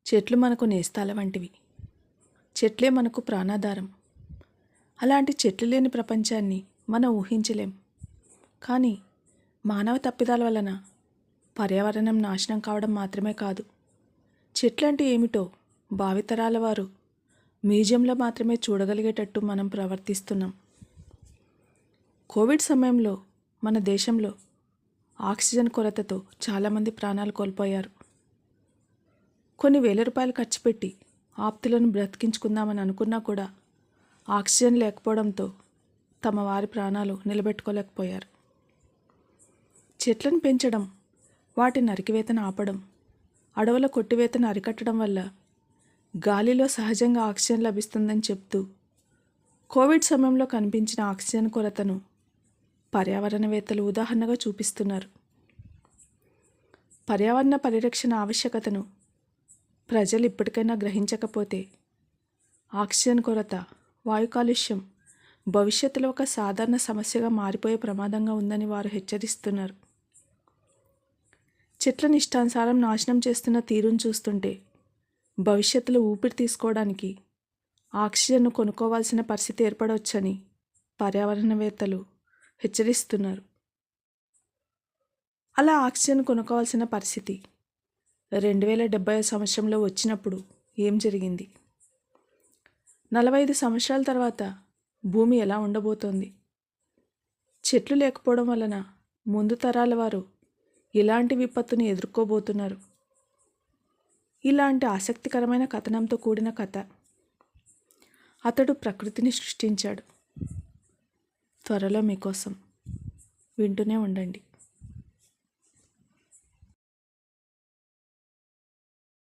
చెట్లు మనకు నేస్తాల వంటివి. చెట్లే మనకు ప్రాణాధారం. అలాంటి చెట్లు లేని ప్రపంచాన్ని మనం ఊహించలేం. కానీ మానవ తప్పిదాల వలన పర్యావరణం నాశనం కావడం మాత్రమే కాదు, చెట్లంటే ఏమిటో భావితరాల వారు మ్యూజియంలో మాత్రమే చూడగలిగేటట్టు మనం ప్రవర్తిస్తున్నాం. కోవిడ్ సమయంలో మన దేశంలో ఆక్సిజన్ కొరతతో చాలామంది ప్రాణాలు కోల్పోయారు. కొన్ని వేల రూపాయలు ఖర్చు పెట్టి ఆప్తులను బ్రతికించుకుందామని అనుకున్నా కూడా ఆక్సిజన్ లేకపోవడంతో తమ వారి ప్రాణాలు నిలబెట్టుకోలేకపోయారు. చెట్లను పెంచడం, వాటి నరికివేతను ఆపడం, అడవుల కొట్టివేతను అరికట్టడం వల్ల గాలిలో సహజంగా ఆక్సిజన్ లభిస్తుందని చెప్తూ కోవిడ్ సమయంలో కనిపించిన ఆక్సిజన్ కొరతను పర్యావరణవేత్తలు ఉదాహరణగా చూపిస్తున్నారు. పర్యావరణ పరిరక్షణ ఆవశ్యకతను ప్రజలు ఇప్పటికైనా గ్రహించకపోతే ఆక్సిజన్ కొరత, వాయు కాలుష్యం భవిష్యత్తులో ఒక సాధారణ సమస్యగా మారిపోయే ప్రమాదంగా ఉందని వారు హెచ్చరిస్తున్నారు. చెట్లను ఇష్టానుసారం నాశనం చేస్తున్న తీరును చూస్తుంటే భవిష్యత్తులో ఊపిరి తీసుకోవడానికి ఆక్సిజన్ను కొనుక్కోవాల్సిన పరిస్థితి ఏర్పడవచ్చని పర్యావరణవేత్తలు హెచ్చరిస్తున్నారు. అలా ఆక్సిజన్ కొనుక్కోవాల్సిన పరిస్థితి 2070 సంవత్సరంలో వచ్చినప్పుడు ఏం జరిగింది? 45 సంవత్సరాల తర్వాత భూమి ఎలా ఉండబోతోంది? చెట్లు లేకపోవడం వలన ముందు తరాల వారు ఇలాంటి విపత్తుని ఎదుర్కోబోతున్నారు. ఇలాంటి ఆసక్తికరమైన కథనంతో కూడిన కథ. అతడు ప్రకృతిని సృష్టించాడు. త్వరలో మీకోసం. వింటూనే ఉండండి.